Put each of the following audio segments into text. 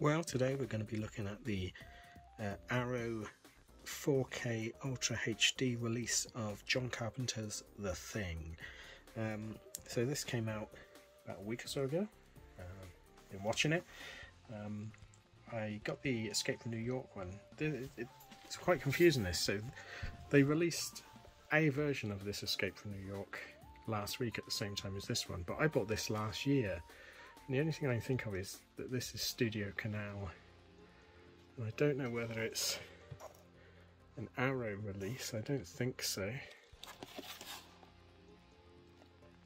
Well, today we're going to be looking at the Arrow 4K Ultra HD release of John Carpenter's The Thing. So this came out about a week or so ago. Been watching it. I got the Escape from New York one. It's quite confusing, this. So they released a version of this Escape from New York last week at the same time as this one, but I bought this last year. And the only thing I can think of is that this is Studio Canal, and I don't know whether it's an Arrow release. I don't think so.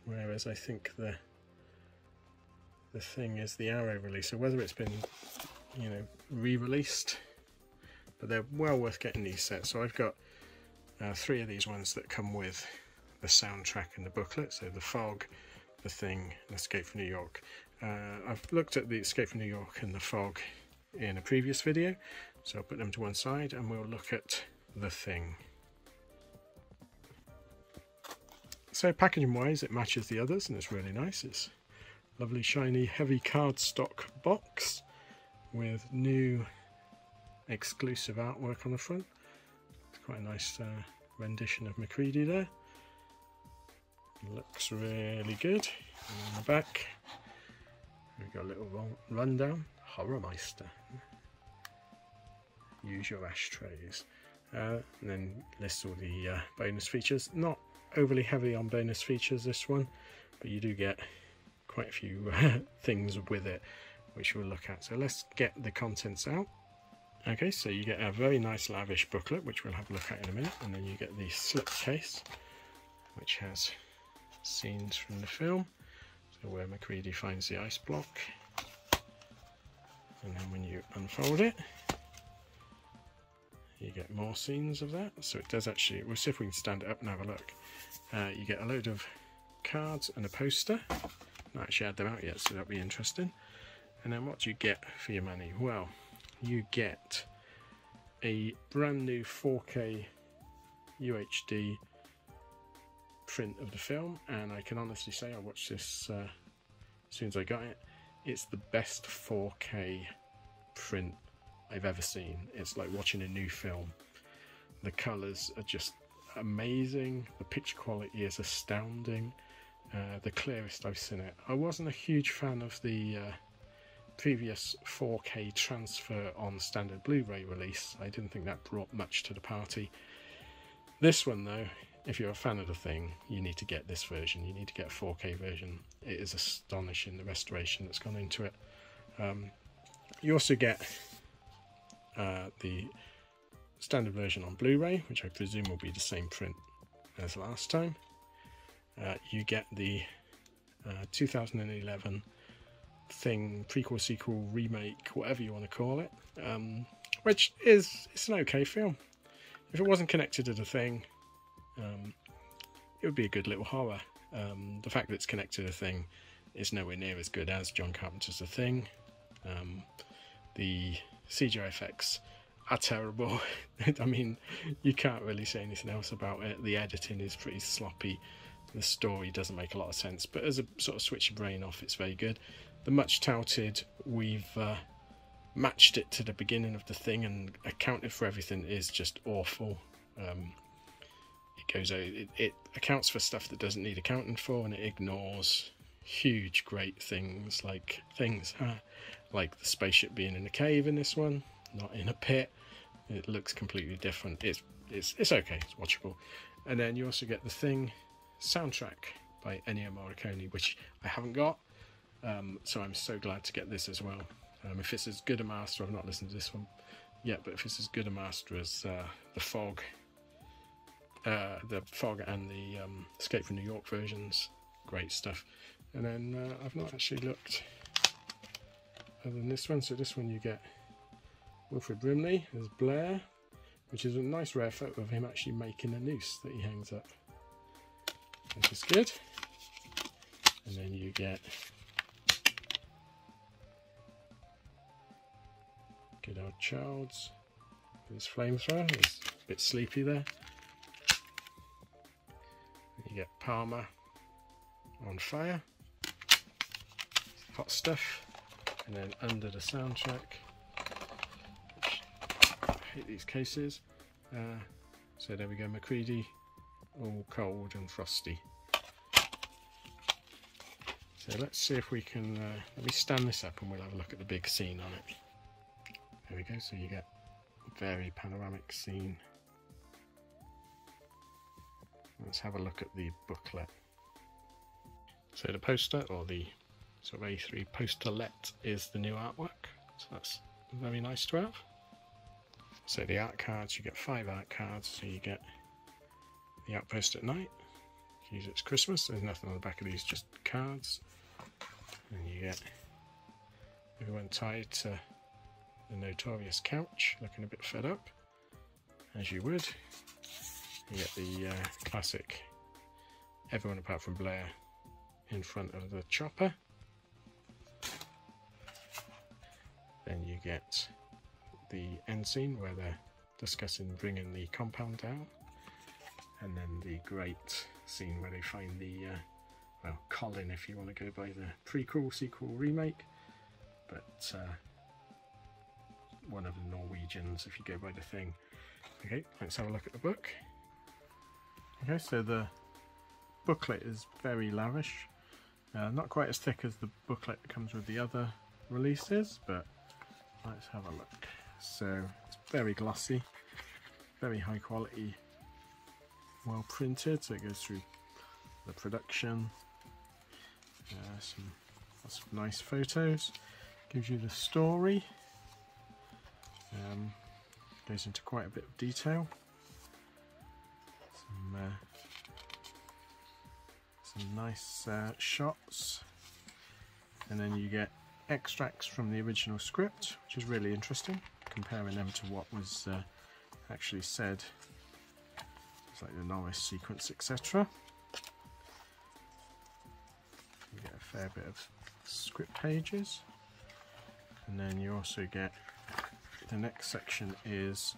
Whereas I think the Thing is the Arrow release, so whether it's been, you know, re-released. But they're well worth getting these sets. So I've got 3 of these ones that come with the soundtrack and the booklet. So The Fog, The Thing, and Escape from New York. I've looked at the Escape from New York and The Fog in a previous video, so I'll put them to one side and we'll look at The Thing. So packaging wise, it matches the others and it's really nice. It's a lovely shiny heavy cardstock box with new exclusive artwork on the front. It's quite a nice rendition of McCready there. Looks really good. And on the back we've got a little rundown. Horrormeister. Use your ashtrays. And then lists all the bonus features. Not overly heavy on bonus features, this one, but you do get quite a few things with it, which we'll look at. So let's get the contents out. Okay, so you get a very nice lavish booklet, which we'll have a look at in a minute, and then you get the slipcase, which has scenes from the film. So where McCready finds the ice block, and then when you unfold it, you get more scenes of that. So it does actually, we'll see if we can stand it up and have a look. You get a load of cards and a poster. Not actually had them out yet, so that'll be interesting. And then what do you get for your money? Well, you get a brand new 4K UHD print of the film, and I can honestly say I watched this as soon as I got it. It's the best 4K print I've ever seen. It's like watching a new film. The colours are just amazing, the picture quality is astounding, the clearest I've seen it. I wasn't a huge fan of the previous 4K transfer on standard Blu-ray release. I didn't think that brought much to the party. This one though, if you're a fan of The Thing, you need to get this version. You need to get a 4K version. It is astonishing, the restoration that's gone into it. You also get the standard version on Blu-ray, which I presume will be the same print as last time. You get the 2011 Thing prequel, sequel, remake, whatever you want to call it, which is, it's an okay film. If it wasn't connected to The Thing, it would be a good little horror. The fact that it's connected to The Thing is nowhere near as good as John Carpenter's The Thing. The CGI effects are terrible. I mean, you can't really say anything else about it. The editing is pretty sloppy. The story doesn't make a lot of sense, but as a sort of switch your brain off, it's very good. The much touted, we've matched it to the beginning of The Thing and accounted for everything, is just awful. It accounts for stuff that doesn't need accounting for, and it ignores huge great things like the spaceship being in a cave in this one, not in a pit. It looks completely different. It's okay, it's watchable. And then you also get The Thing soundtrack by Ennio Morricone, which I haven't got, so I'm so glad to get this as well. If it's as good a master, I've not listened to this one yet, but if it's as good a master as the Fog and the Escape from New York versions, great stuff. And then I've not actually looked other than this one. So this one you get Wilfred Brimley as Blair, which is a nice rare photo of him actually making a noose that he hangs up, which is good. And then you get good old Childs with his flamethrower. He's a bit sleepy there. You get Palmer on fire, hot stuff, and then under the soundtrack hate these cases. So there we go, Macready, all cold and frosty. So let's see if we can, let me stand this up and we'll have a look at the big scene on it. There we go, so you get a very panoramic scene. Let's have a look at the booklet. So the poster, or the sort of A3 posterlet, is the new artwork. So that's very nice to have. So the art cards, you get 5 art cards. So you get the Outpost at Night. Use it's Christmas. There's nothing on the back of these, just cards. And you get everyone tied to the notorious couch, looking a bit fed up, as you would. You get the classic everyone apart from Blair in front of the chopper. Then you get the end scene where they're discussing bringing the compound down, and then the great scene where they find the well, Colin, if you want to go by the prequel, sequel, remake, but one of the Norwegians if you go by the Thing. Okay, let's have a look at the book. Okay, so the booklet is very lavish, not quite as thick as the booklet that comes with the other releases, but let's have a look. So it's very glossy, very high quality, well printed, so it goes through the production, some lots of nice photos, gives you the story, goes into quite a bit of detail, some nice shots, and then you get extracts from the original script, which is really interesting, comparing them to what was actually said. It's like the Norris sequence, etc. You get a fair bit of script pages, and then you also get the next section is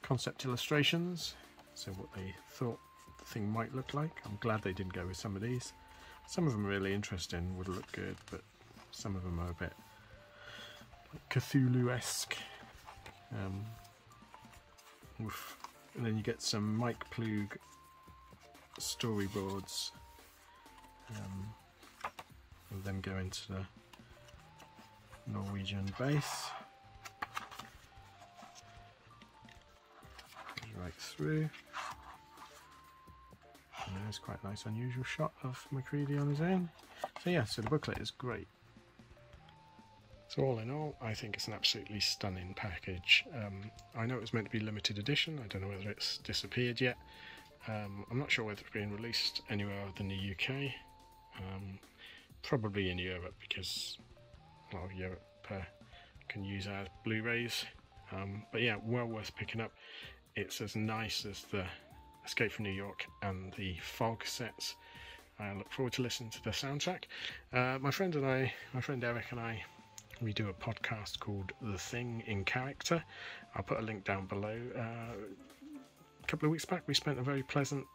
concept illustrations, so what they thought the thing might look like. I'm glad they didn't go with some of these. Some of them are really interesting, would look good, but some of them are a bit Cthulhu-esque. And then you get some Mike Plug storyboards of them going to the Norwegian base. Right through. And there's quite a nice unusual shot of Macready on his own. So yeah, so the booklet is great. So all in all, I think it's an absolutely stunning package. I know it was meant to be limited edition. I don't know whether it's disappeared yet. I'm not sure whether it's being released anywhere other than the UK. Probably in Europe, because a lot of Europe can use our Blu-rays. But yeah, well worth picking up. It's as nice as the Escape from New York and the Fog sets. I look forward to listening to the soundtrack. My friend Eric and I, we do a podcast called The Thing in Character. I'll put a link down below. A couple of weeks back we spent a very pleasant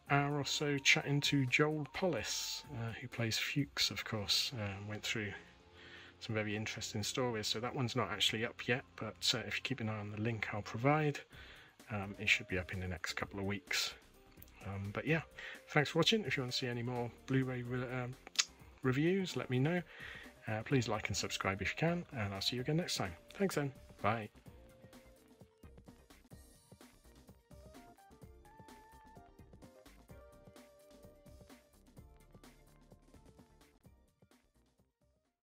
hour or so chatting to Joel Pollis, who plays Fuchs, of course. Went through some very interesting stories, so that one's not actually up yet, but if you keep an eye on the link I'll provide, it should be up in the next couple of weeks. But yeah, thanks for watching. If you want to see any more Blu-ray reviews, let me know. Please like and subscribe if you can, and I'll see you again next time. Thanks then, bye.